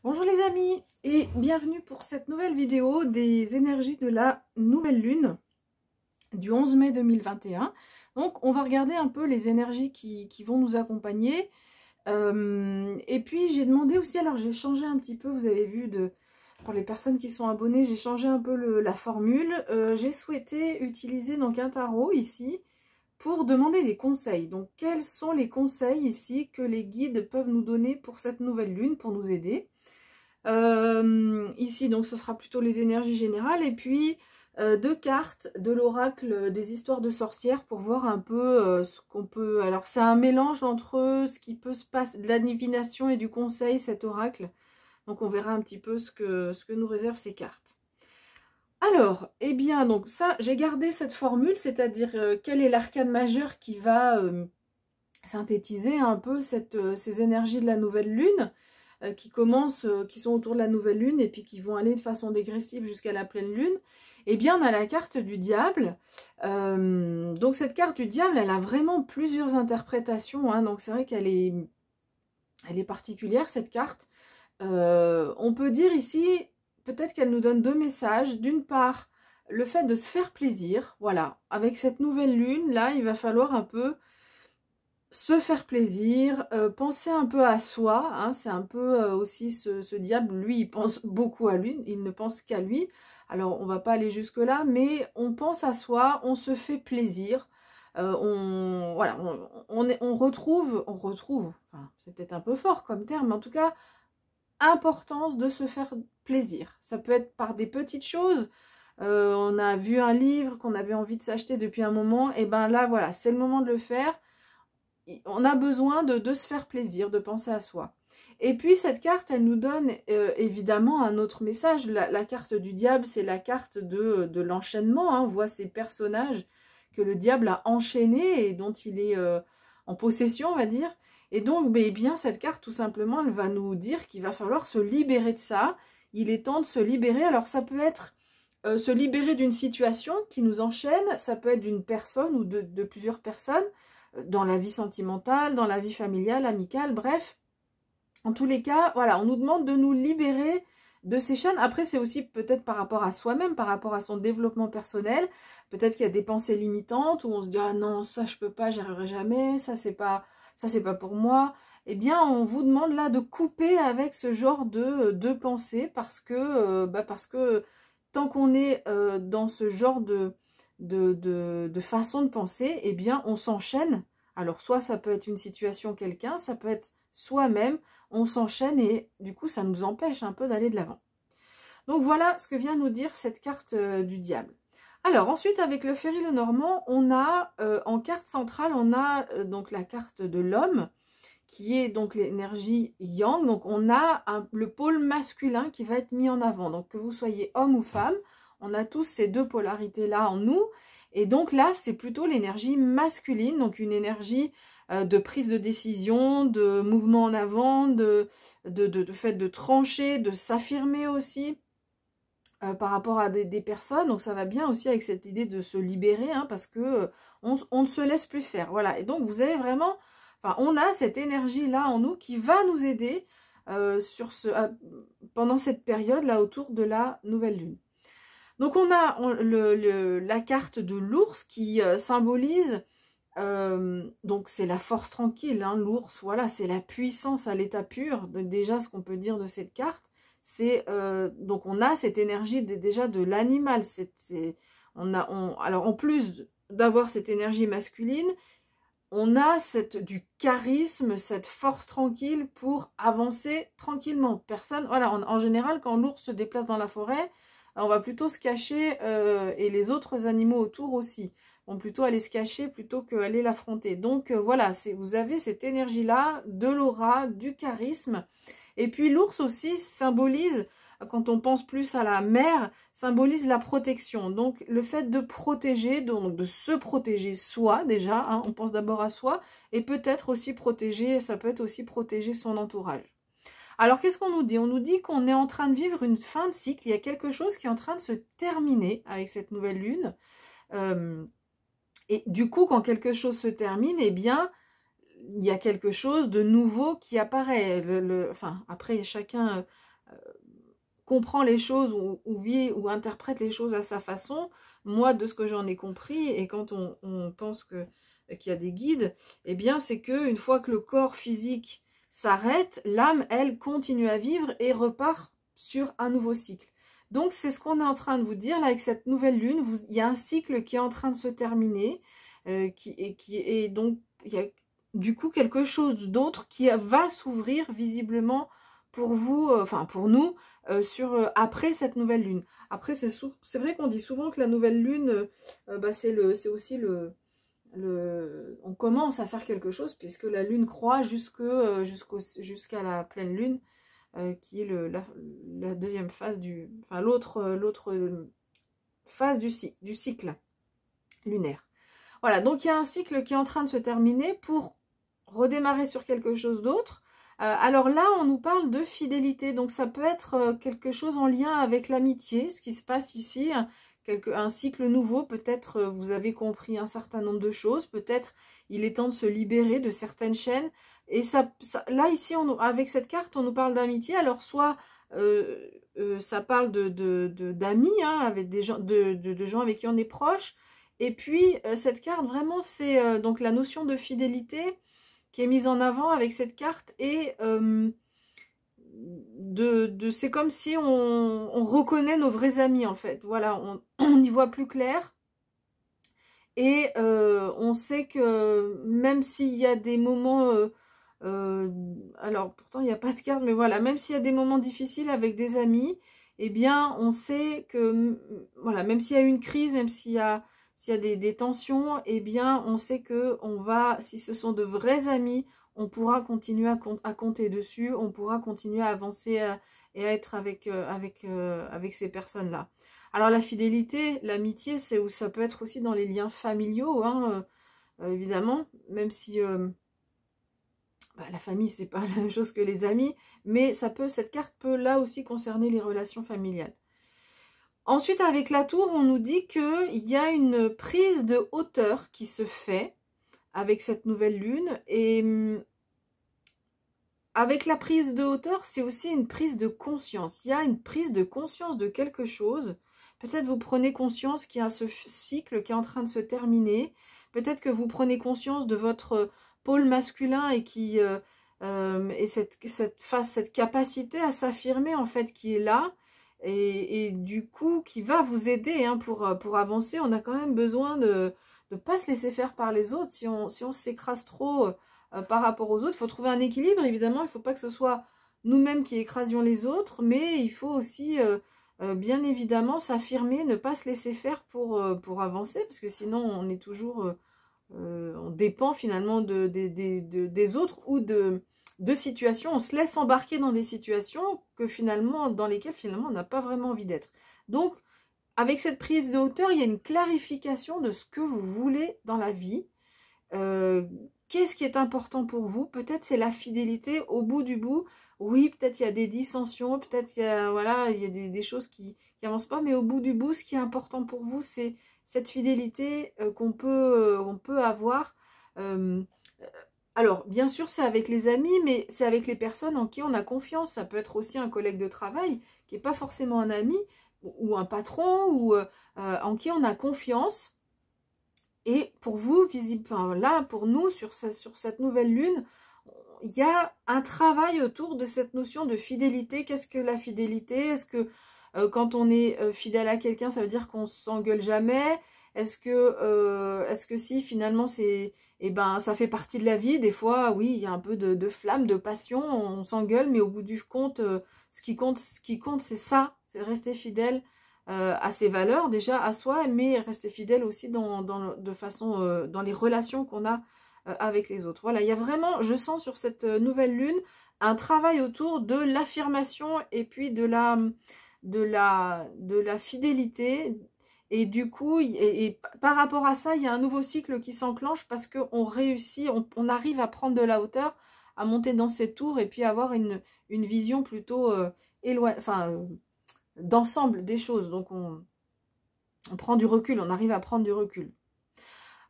Bonjour les amis et bienvenue pour cette nouvelle vidéo des énergies de la nouvelle lune du 11 mai 2021. Donc on va regarder un peu les énergies qui vont nous accompagner. Et puis j'ai demandé aussi, alors j'ai changé un petit peu, vous avez vu, pour les personnes qui sont abonnées, j'ai changé un peu la formule. J'ai souhaité utiliser donc un tarot ici pour demander des conseils. Donc quels sont les conseils ici que les guides peuvent nous donner pour cette nouvelle lune, pour nous aider? Ici donc ce sera plutôt les énergies générales et puis deux cartes de l'oracle des histoires de sorcières pour voir un peu ce qu'on peut... Alors c'est un mélange entre ce qui peut se passer, de la divination et du conseil, cet oracle. Donc on verra un petit peu ce que nous réservent ces cartes. Alors, eh bien donc ça, j'ai gardé cette formule, c'est-à-dire quel est l'arcane majeur qui va synthétiser un peu ces énergies de la nouvelle lune. Qui commencent, qui sont autour de la nouvelle lune et puis qui vont aller de façon dégressive jusqu'à la pleine lune, eh bien on a la carte du diable. Donc cette carte du diable, elle a vraiment plusieurs interprétations, hein, donc c'est vrai qu'elle est particulière cette carte. On peut dire ici, peut-être qu'elle nous donne deux messages. D'une part, le fait de se faire plaisir, voilà, avec cette nouvelle lune, là, il va falloir un peu se faire plaisir, penser un peu à soi, hein, c'est un peu aussi ce diable, lui il pense beaucoup à lui, il ne pense qu'à lui, alors on va pas aller jusque là, mais on pense à soi, on se fait plaisir, voilà, on retrouve, enfin, c'est peut-être un peu fort comme terme, mais en tout cas, importance de se faire plaisir, ça peut être par des petites choses. On a vu un livre qu'on avait envie de s'acheter depuis un moment, et ben là voilà, c'est le moment de le faire. On a besoin de se faire plaisir, de penser à soi. Et puis cette carte, elle nous donne évidemment un autre message. La carte du diable, c'est la carte de l'enchaînement, hein. On voit ces personnages que le diable a enchaînés et dont il est en possession, on va dire. Et donc, eh bien, cette carte, tout simplement, elle va nous dire qu'il va falloir se libérer de ça. Il est temps de se libérer. Alors, ça peut être se libérer d'une situation qui nous enchaîne. Ça peut être d'une personne ou de plusieurs personnes, dans la vie sentimentale, dans la vie familiale, amicale, bref. En tous les cas, voilà, on nous demande de nous libérer de ces chaînes. Après, c'est aussi peut-être par rapport à soi-même, par rapport à son développement personnel. Peut-être qu'il y a des pensées limitantes où on se dit « Ah non, ça je peux pas, j'y arriverai jamais, ça c'est pas pour moi ». Eh bien, on vous demande là de couper avec ce genre de pensée parce que tant qu'on est dans ce genre de façon de penser, eh bien, on s'enchaîne. Alors, soit ça peut être une situation, quelqu'un, ça peut être soi-même, on s'enchaîne et du coup, ça nous empêche un peu d'aller de l'avant. Donc, voilà ce que vient nous dire cette carte du diable. Alors, ensuite, avec le Ferry Lenormand, on a, en carte centrale, on a donc la carte de l'homme, qui est donc l'énergie yang. Donc, on a le pôle masculin qui va être mis en avant. Donc, que vous soyez homme ou femme, on a tous ces deux polarités-là en nous. Et donc là, c'est plutôt l'énergie masculine, donc une énergie de prise de décision, de mouvement en avant, de fait de trancher, de s'affirmer aussi par rapport à des personnes. Donc ça va bien aussi avec cette idée de se libérer, hein, parce que on ne se laisse plus faire. Voilà, et donc vous avez vraiment... Enfin, on a cette énergie-là en nous qui va nous aider pendant cette période-là autour de la nouvelle lune. Donc on a la carte de l'ours qui symbolise, donc c'est la force tranquille, hein, l'ours, voilà, c'est la puissance à l'état pur. Déjà ce qu'on peut dire de cette carte, c'est donc on a cette énergie déjà de l'animal. Alors en plus d'avoir cette énergie masculine, on a du charisme, cette force tranquille pour avancer tranquillement. Voilà, en général, quand l'ours se déplace dans la forêt, on va plutôt se cacher, et les autres animaux autour aussi vont plutôt aller se cacher plutôt qu'aller l'affronter. Donc voilà, vous avez cette énergie-là, de l'aura, du charisme. Et puis l'ours aussi symbolise, quand on pense plus à la mère, symbolise la protection. Donc le fait de protéger, donc de se protéger soi déjà, hein, on pense d'abord à soi, et peut-être aussi protéger, ça peut être aussi protéger son entourage. Alors, qu'est-ce qu'on nous dit? On nous dit qu'on est en train de vivre une fin de cycle. Il y a quelque chose qui est en train de se terminer avec cette nouvelle lune. Et du coup, quand quelque chose se termine, eh bien, il y a quelque chose de nouveau qui apparaît. Enfin, après, chacun comprend les choses ou vit ou interprète les choses à sa façon. Moi, de ce que j'en ai compris, et quand on pense qu'il y a des guides, eh bien, c'est qu'une fois que le corps physique s'arrête, l'âme, elle, continue à vivre et repart sur un nouveau cycle. Donc, c'est ce qu'on est en train de vous dire, là, avec cette nouvelle lune. Il y a un cycle qui est en train de se terminer, et donc, il y a du coup quelque chose d'autre qui va s'ouvrir visiblement pour vous, enfin pour nous, après cette nouvelle lune. Après, c'est vrai qu'on dit souvent que la nouvelle lune, c'est aussi on commence à faire quelque chose, puisque la lune croît jusqu'à la pleine lune, qui est la deuxième phase l'autre phase du cycle lunaire. Voilà, donc il y a un cycle qui est en train de se terminer pour redémarrer sur quelque chose d'autre. Alors là, on nous parle de fidélité, donc ça peut être quelque chose en lien avec l'amitié, ce qui se passe ici, un cycle nouveau. Peut-être vous avez compris un certain nombre de choses, peut-être il est temps de se libérer de certaines chaînes. Et là, ici, avec cette carte, on nous parle d'amitié. Alors, soit ça parle d'amis, avec des gens, de gens avec qui on est proche. Et puis, cette carte, vraiment, c'est donc la notion de fidélité qui est mise en avant avec cette carte. Et c'est comme si on reconnaît nos vrais amis, en fait. Voilà, on y voit plus clair. Et on sait que même s'il y a des moments... alors, pourtant, il n'y a pas de carte, mais voilà, même s'il y a des moments difficiles avec des amis, eh bien, on sait que, voilà, même s'il y a une crise, même s'il y a des tensions, eh bien, on sait que si ce sont de vrais amis, on pourra continuer à compter dessus, on pourra continuer à avancer et à être avec ces personnes-là. Alors, la fidélité, l'amitié, ça peut être aussi dans les liens familiaux, évidemment, même si... la famille, c'est pas la même chose que les amis, mais cette carte peut là aussi concerner les relations familiales. Ensuite, avec la tour, on nous dit qu'il y a une prise de hauteur qui se fait avec cette nouvelle lune. Et avec la prise de hauteur, c'est aussi une prise de conscience. Il y a une prise de conscience de quelque chose. Peut-être vous prenez conscience qu'il y a ce cycle qui est en train de se terminer. Peut-être que vous prenez conscience de votre pôle masculin et cette capacité à s'affirmer, en fait, qui est là. Et du coup, qui va vous aider pour avancer. On a quand même besoin de ne pas se laisser faire par les autres. Si on s'écrase trop par rapport aux autres, il faut trouver un équilibre, évidemment. Il ne faut pas que ce soit nous-mêmes qui écrasions les autres, mais il faut aussi, bien évidemment, s'affirmer, ne pas se laisser faire pour avancer, parce que sinon, on est toujours... on dépend finalement des autres ou de situations, on se laisse embarquer dans des situations dans lesquelles finalement on n'a pas vraiment envie d'être. Donc, avec cette prise de hauteur, il y a une clarification de ce que vous voulez dans la vie. Qu'est-ce qui est important pour vous? Peut-être c'est la fidélité au bout du bout. Oui, peut-être il y a des dissensions, peut-être il y a des choses qui n'avancent pas, mais au bout du bout, ce qui est important pour vous, c'est cette fidélité qu'on peut avoir. Alors, bien sûr, c'est avec les amis, mais c'est avec les personnes en qui on a confiance. Ça peut être aussi un collègue de travail, qui n'est pas forcément un ami, ou un patron, ou en qui on a confiance. Et pour vous, là, pour nous, sur cette nouvelle lune, il y a un travail autour de cette notion de fidélité. Qu'est-ce que la fidélité? Est-ce que quand on est fidèle à quelqu'un, ça veut dire qu'on s'engueule jamais? Est-ce que si finalement ça fait partie de la vie? Des fois, oui, il y a un peu de flamme, de passion, on s'engueule, mais au bout du compte, ce qui compte, c'est ça, c'est rester fidèle à ses valeurs, déjà à soi, mais rester fidèle aussi dans les relations qu'on a avec les autres. Voilà, il y a vraiment, je sens sur cette nouvelle lune, un travail autour de l'affirmation et puis de la fidélité. Et du coup, et par rapport à ça, il y a un nouveau cycle qui s'enclenche parce qu'on réussit, on arrive à prendre de la hauteur, à monter dans cette tour et puis avoir une vision plutôt d'ensemble des choses. Donc, on prend du recul, on arrive à prendre du recul.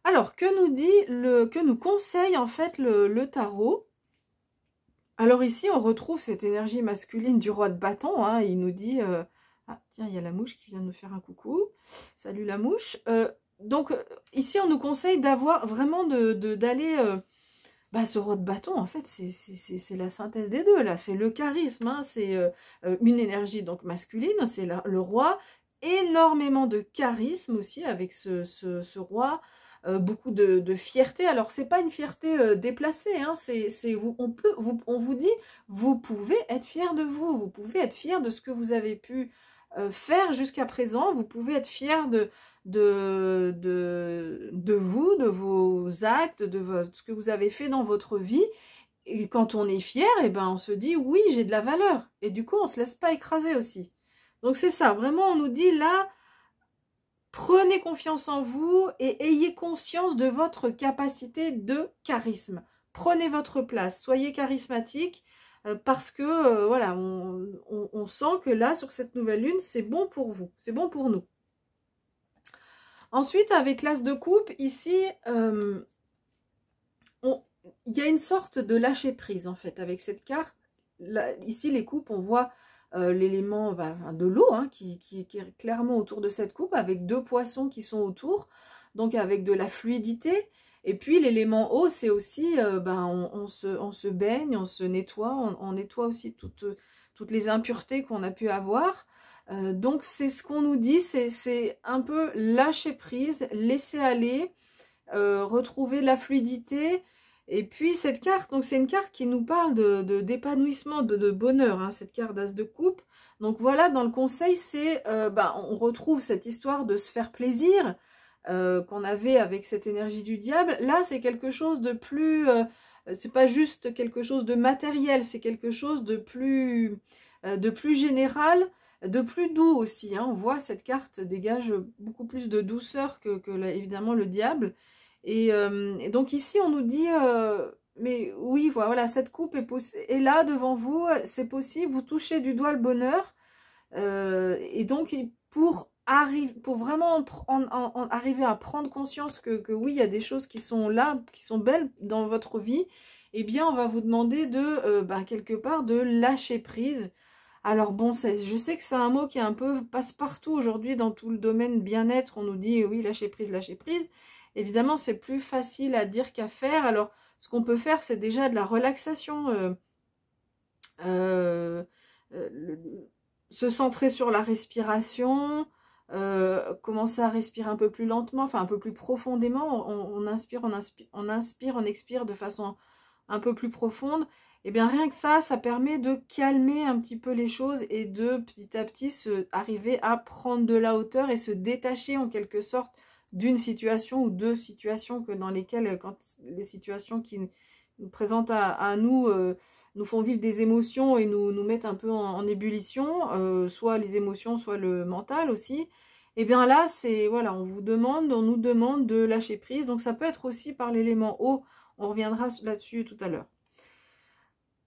Alors, que nous conseille en fait le tarot? Alors ici, on retrouve cette énergie masculine du roi de bâton, hein. Il nous dit... Ah, tiens, il y a la mouche qui vient de me faire un coucou. Salut la mouche. Donc, ici, on nous conseille d'avoir vraiment d'aller... ce roi de bâton, en fait, c'est la synthèse des deux, là. C'est le charisme, hein. C'est une énergie donc masculine, c'est le roi. Énormément de charisme aussi avec ce roi. Beaucoup de fierté. Alors, c'est pas une fierté déplacée, hein. On vous dit, vous pouvez être fier de vous. Vous pouvez être fier de ce que vous avez pu faire jusqu'à présent. Vous pouvez être fier de vous, de vos actes, ce que vous avez fait dans votre vie. Et quand on est fier, eh ben, on se dit, oui, j'ai de la valeur. Et du coup, on ne se laisse pas écraser aussi. Donc, c'est ça. Vraiment, on nous dit là, prenez confiance en vous et ayez conscience de votre capacité de charisme. Prenez votre place, soyez charismatique parce que voilà, on sent que là, sur cette nouvelle lune, c'est bon pour vous, c'est bon pour nous. Ensuite, avec l'as de coupe, ici, il y a une sorte de lâcher prise en fait avec cette carte. Là, ici, les coupes, on voit l'élément de l'eau hein, qui est clairement autour de cette coupe avec deux poissons qui sont autour, donc avec de la fluidité. Et puis l'élément eau, c'est aussi, on se baigne, on se nettoie, on nettoie aussi toutes les impuretés qu'on a pu avoir. Donc c'est ce qu'on nous dit, c'est un peu lâcher prise, laisser aller, retrouver la fluidité. Et puis cette carte, donc c'est une carte qui nous parle d'épanouissement, de bonheur, hein, cette carte d'as de coupe. Donc voilà, dans le conseil, c'est, on retrouve cette histoire de se faire plaisir qu'on avait avec cette énergie du diable. Là, c'est quelque chose de plus, c'est pas juste quelque chose de matériel, c'est quelque chose de plus général, de plus doux aussi. Hein. On voit cette carte dégage beaucoup plus de douceur que évidemment le diable. Et donc ici, on nous dit, mais oui, voilà, cette coupe est là devant vous, c'est possible, vous touchez du doigt le bonheur. Et donc, pour vraiment arriver à prendre conscience que oui, il y a des choses qui sont là, qui sont belles dans votre vie, eh bien, on va vous demander de, quelque part, de lâcher prise. Alors bon, je sais que c'est un mot qui est un peu passe-partout aujourd'hui dans tout le domaine bien-être. On nous dit, oui, lâcher prise, lâcher prise. Évidemment, c'est plus facile à dire qu'à faire. Alors, ce qu'on peut faire, c'est déjà de la relaxation. Se centrer sur la respiration. Commencer à respirer un peu plus lentement, enfin un peu plus profondément. On inspire, on inspire, on expire de façon un peu plus profonde. Et bien rien que ça permet de calmer un petit peu les choses et de petit à petit arriver à prendre de la hauteur et se détacher en quelque sorte d'une situation ou deux situations dans lesquelles, quand les situations qui nous présentent à nous, nous font vivre des émotions et nous mettent un peu en ébullition, soit les émotions, soit le mental aussi. Et bien là, c'est voilà, on nous demande de lâcher prise. Donc ça peut être aussi par l'élément eau. On reviendra là-dessus tout à l'heure.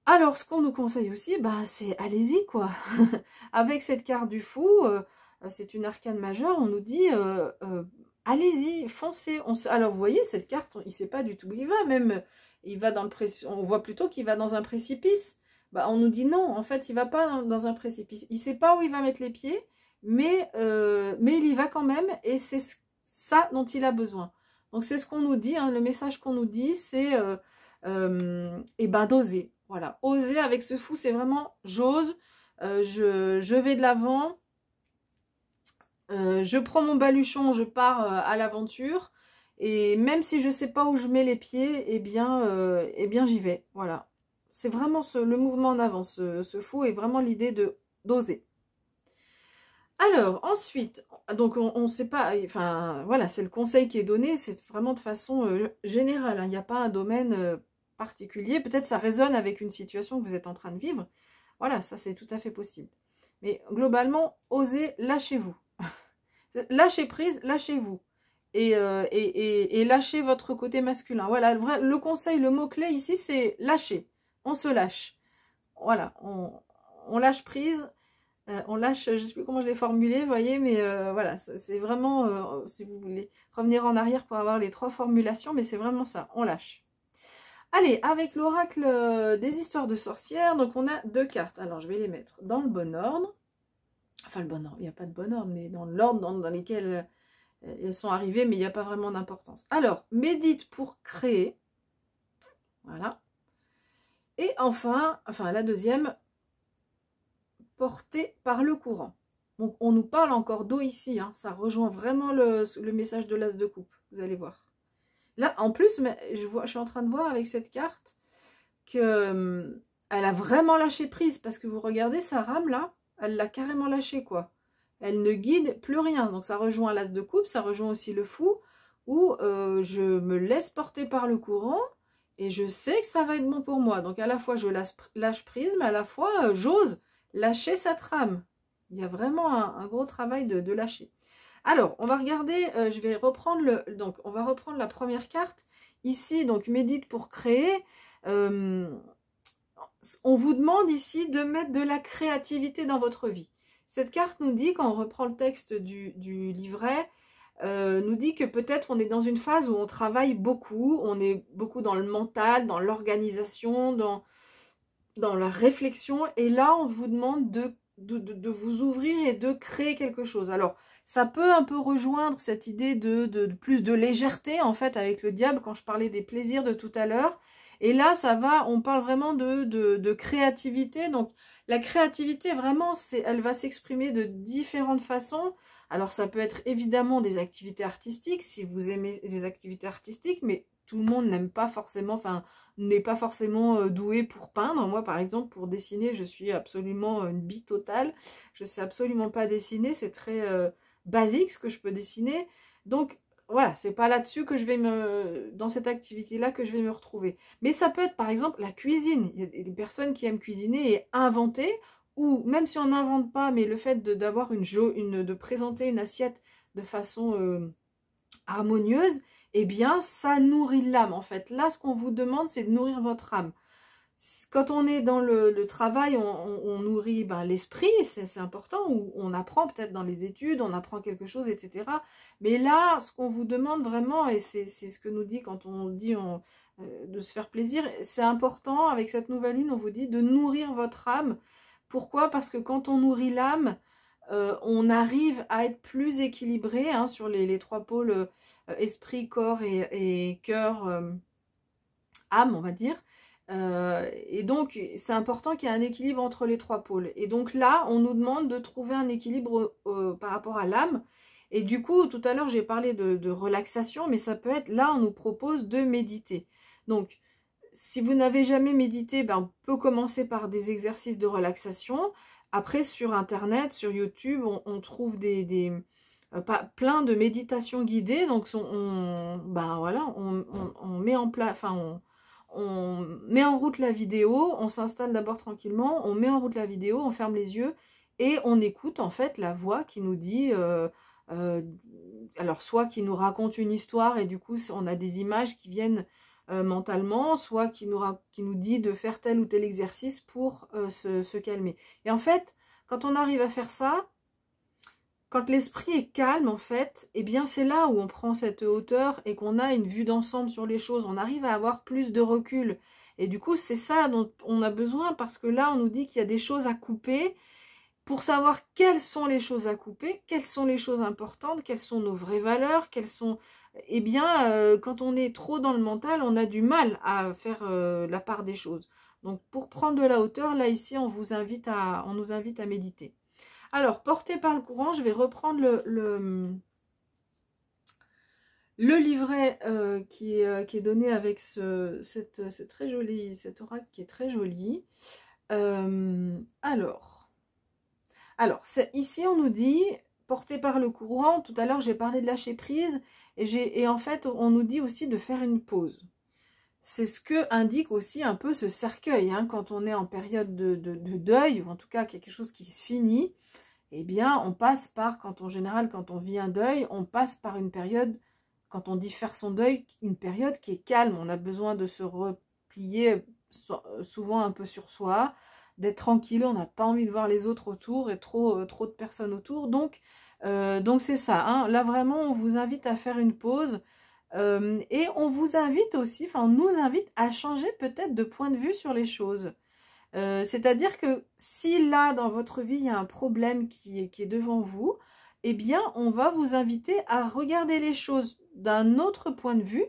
Alors, ce qu'on nous conseille aussi, c'est allez-y, quoi. Avec cette carte du fou, c'est une arcane majeure, on nous dit allez-y, foncez. Alors, vous voyez, cette carte, il ne sait pas du tout où il va, même, il va on voit plutôt qu'il va dans un précipice. On nous dit non, en fait, il ne va pas dans un précipice. Il ne sait pas où il va mettre les pieds, mais il y va quand même, et c'est ça dont il a besoin. Donc, c'est ce qu'on nous dit, hein, le message qu'on nous dit, c'est d'oser. Voilà, oser avec ce fou, c'est vraiment j'ose, je vais de l'avant, je prends mon baluchon, je pars à l'aventure, et même si je ne sais pas où je mets les pieds, eh bien j'y vais. Voilà, c'est vraiment le mouvement en avant, ce fou, est vraiment l'idée d'oser. Alors, ensuite, donc on ne sait pas, enfin voilà, c'est le conseil qui est donné, c'est vraiment de façon générale, hein, il n'y a pas un domaine particulier, peut-être ça résonne avec une situation que vous êtes en train de vivre, voilà, ça c'est tout à fait possible. Mais globalement, osez, lâchez-vous. Lâchez prise, lâchez-vous. Et lâchez votre côté masculin. Voilà, le conseil, le mot-clé ici, c'est lâcher. On se lâche. Voilà, on lâche prise. On lâche, je ne sais plus comment je l'ai formulé, vous voyez, mais voilà, c'est vraiment, si vous voulez revenir en arrière pour avoir les 3 formulations, mais c'est vraiment ça, on lâche. Allez, avec l'oracle des histoires de sorcières, donc on a 2 cartes. Alors, je vais les mettre dans le bon ordre. Enfin, le bon ordre, il n'y a pas de bon ordre, mais dans l'ordre dans lequel elles sont arrivées, mais il n'y a pas vraiment d'importance. Alors, médite pour créer. Voilà. Et enfin la deuxième, portée par le courant. Donc, on nous parle encore d'eau ici. Hein. Ça rejoint vraiment le message de l'as de coupe. Vous allez voir. Là, en plus, je suis en train de voir avec cette carte que elle a vraiment lâché prise. Parce que vous regardez sa rame là, elle l'a carrément lâché quoi. Elle ne guide plus rien. Donc ça rejoint l'as de coupe, ça rejoint aussi le fou, où je me laisse porter par le courant et je sais que ça va être bon pour moi. Donc à la fois je lâche prise, mais à la fois j'ose lâcher cette rame. Il y a vraiment un gros travail de lâcher. Alors, on va regarder, je vais reprendre donc on va reprendre la première carte. Ici, donc médite pour créer. On vous demande ici de mettre de la créativité dans votre vie. Cette carte nous dit, quand on reprend le texte du livret, nous dit que peut-être on est dans une phase où on travaille beaucoup, on est beaucoup dans le mental, dans l'organisation, dans la réflexion. Et là, on vous demande de vous ouvrir et de créer quelque chose. Alors, ça peut un peu rejoindre cette idée de plus de légèreté, en fait, avec le diable, quand je parlais des plaisirs de tout à l'heure. Et là, on parle vraiment de créativité. Donc, la créativité, vraiment, elle va s'exprimer de différentes façons. Alors, ça peut être évidemment des activités artistiques, si vous aimez des activités artistiques, mais tout le monde n'aime pas forcément, enfin, n'est pas forcément doué pour peindre. Moi, par exemple, pour dessiner, je suis absolument une bille totale. Je sais absolument pas dessiner, c'est très basique ce que je peux dessiner. Donc, voilà, c'est pas là-dessus que je vais dans cette activité-là que je vais me retrouver. Mais ça peut être, par exemple, la cuisine. Il y a des personnes qui aiment cuisiner et inventer, ou même si on n'invente pas, mais le fait de présenter une assiette de façon harmonieuse, eh bien, ça nourrit l'âme, en fait. Là, ce qu'on vous demande, c'est de nourrir votre âme. Quand on est dans le travail, on nourrit l'esprit, c'est important, ou on apprend peut-être dans les études, on apprend quelque chose, etc. Mais là, ce qu'on vous demande vraiment, et c'est ce que nous dit quand on dit de se faire plaisir, c'est important, avec cette nouvelle lune, on vous dit de nourrir votre âme. Pourquoi? Parce que quand on nourrit l'âme, on arrive à être plus équilibré hein, sur les 3 pôles esprit, corps et cœur, âme, on va dire. Et donc, c'est important qu'il y ait un équilibre entre les 3 pôles. Et donc là, on nous demande de trouver un équilibre par rapport à l'âme. Et du coup, tout à l'heure, j'ai parlé de relaxation, mais ça peut être, là, on nous propose de méditer. Donc, si vous n'avez jamais médité, on peut commencer par des exercices de relaxation. Après, sur Internet, sur YouTube, on trouve plein de méditations guidées. Donc, voilà, on met en place, on met en route la vidéo, on s'installe d'abord tranquillement, on met en route la vidéo, on ferme les yeux et on écoute en fait la voix qui nous dit, alors soit qui nous raconte une histoire et du coup on a des images qui viennent mentalement, soit qui nous dit de faire tel ou tel exercice pour se calmer. Et en fait, quand on arrive à faire ça, quand l'esprit est calme, en fait, eh bien c'est là où on prend cette hauteur et qu'on a une vue d'ensemble sur les choses. On arrive à avoir plus de recul. Et du coup, c'est ça dont on a besoin parce que là, on nous dit qu'il y a des choses à couper. Pour savoir quelles sont les choses à couper, quelles sont les choses importantes, quelles sont nos vraies valeurs, quelles sont... Eh bien, quand on est trop dans le mental, on a du mal à faire la part des choses. Donc, pour prendre de la hauteur, là, ici, on nous invite à méditer. Alors, porté par le courant, je vais reprendre le livret qui est donné avec cet oracle qui est très joli. Alors, ici, on nous dit, porté par le courant, tout à l'heure, j'ai parlé de lâcher prise, et en fait, on nous dit aussi de faire une pause. C'est ce que indique aussi un peu ce cercueil, hein, quand on est en période de deuil, ou en tout cas quelque chose qui se finit, eh bien, on passe par, en général, quand on vit un deuil, on passe par une période, quand on dit faire son deuil, une période qui est calme. On a besoin de se replier souvent un peu sur soi, d'être tranquille, on n'a pas envie de voir les autres autour et trop de personnes autour. Donc c'est ça, hein. Là, vraiment, on vous invite à faire une pause Et on vous invite aussi, enfin on nous invite à changer peut-être de point de vue sur les choses. C'est-à-dire que si là dans votre vie il y a un problème qui est devant vous, eh bien on va vous inviter à regarder les choses d'un autre point de vue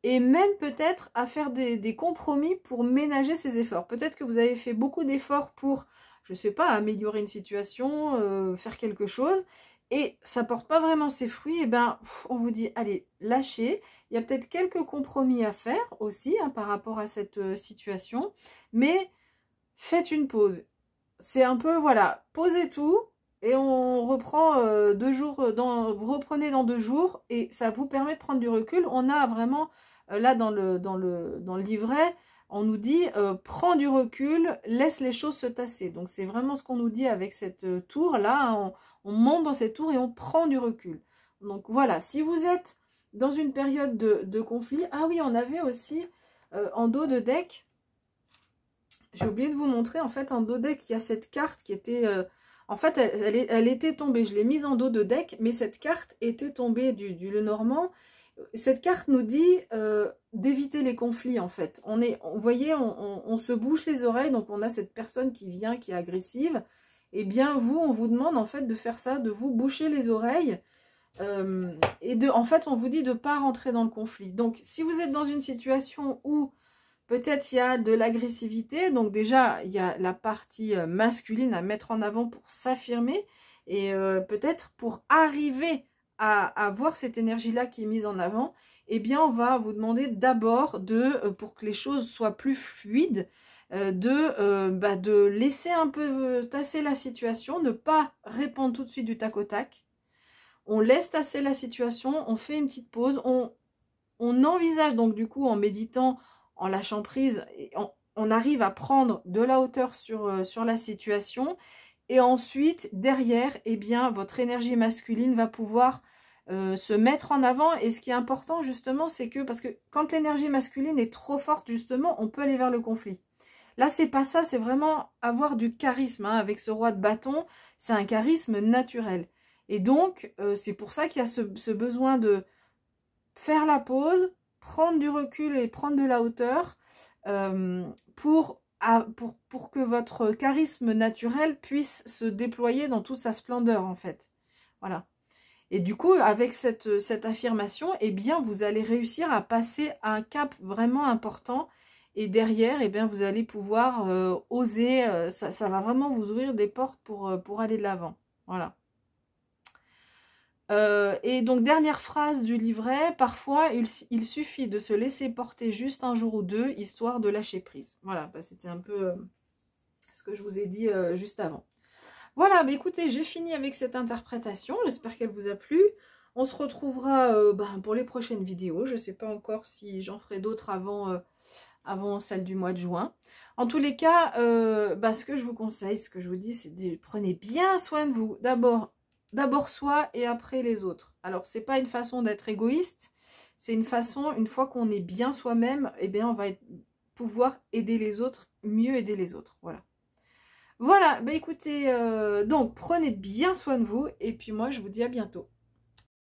et même peut-être à faire des compromis pour ménager ces efforts. Peut-être que vous avez fait beaucoup d'efforts pour, je ne sais pas, améliorer une situation, faire quelque chose, et ça ne porte pas vraiment ses fruits, et ben on vous dit, allez, lâchez. Il y a peut-être quelques compromis à faire aussi hein, par rapport à cette situation, mais faites une pause. C'est un peu, voilà, posez tout, et on reprend 2 jours, vous reprenez dans 2 jours, et ça vous permet de prendre du recul. On a vraiment... Là, dans le livret, on nous dit prends du recul, laisse les choses se tasser. Donc, c'est vraiment ce qu'on nous dit avec cette tour-là. Hein, on monte dans cette tour et on prend du recul. Donc, voilà. Si vous êtes dans une période de conflit... Ah oui, on avait aussi en dos de deck... J'ai oublié de vous montrer. En fait, en dos de deck, il y a cette carte qui était... en fait, elle était tombée. Je l'ai mise en dos de deck, mais cette carte était tombée du Lenormand. Cette carte nous dit d'éviter les conflits en fait. Vous voyez, on se bouche les oreilles, donc on a cette personne qui vient, qui est agressive. Et bien vous, on vous demande en fait de faire ça, de vous boucher les oreilles. En fait, on vous dit de ne pas rentrer dans le conflit. Donc si vous êtes dans une situation où peut-être il y a de l'agressivité, donc déjà il y a la partie masculine à mettre en avant pour s'affirmer. Et peut-être pour arriver à voir cette énergie-là qui est mise en avant, eh bien, on va vous demander d'abord pour que les choses soient plus fluides, de laisser un peu tasser la situation, ne pas répondre tout de suite du tac au tac. On laisse tasser la situation, on fait une petite pause, on envisage donc du coup en méditant, en lâchant prise, on arrive à prendre de la hauteur sur la situation. Et ensuite, derrière, eh bien, votre énergie masculine va pouvoir se mettre en avant. Et ce qui est important, justement, c'est que... Parce que quand l'énergie masculine est trop forte, justement, on peut aller vers le conflit. Là, c'est pas ça, c'est vraiment avoir du charisme. Hein. Avec ce roi de bâton, c'est un charisme naturel. Et donc, c'est pour ça qu'il y a ce besoin de faire la pause, prendre du recul et prendre de la hauteur pour que votre charisme naturel puisse se déployer dans toute sa splendeur, en fait. Voilà. Et du coup, avec cette affirmation, eh bien, vous allez réussir à passer un cap vraiment important. Et derrière, eh bien, vous allez pouvoir oser. Ça va vraiment vous ouvrir des portes pour aller de l'avant. Voilà. Et donc, dernière phrase du livret, parfois, il suffit de se laisser porter juste un jour ou deux, histoire de lâcher prise. Voilà, bah, c'était un peu ce que je vous ai dit juste avant. Voilà, bah écoutez, j'ai fini avec cette interprétation, j'espère qu'elle vous a plu. On se retrouvera pour les prochaines vidéos, je ne sais pas encore si j'en ferai d'autres avant celle du mois de juin. En tous les cas, ce que je vous conseille, ce que je vous dis, c'est de prenez bien soin de vous. D'abord soi et après les autres. Alors, c'est pas une façon d'être égoïste, c'est une façon, une fois qu'on est bien soi-même, eh bien, on va pouvoir aider les autres, mieux aider les autres. Voilà. Voilà, bah écoutez, donc prenez bien soin de vous et puis moi je vous dis à bientôt.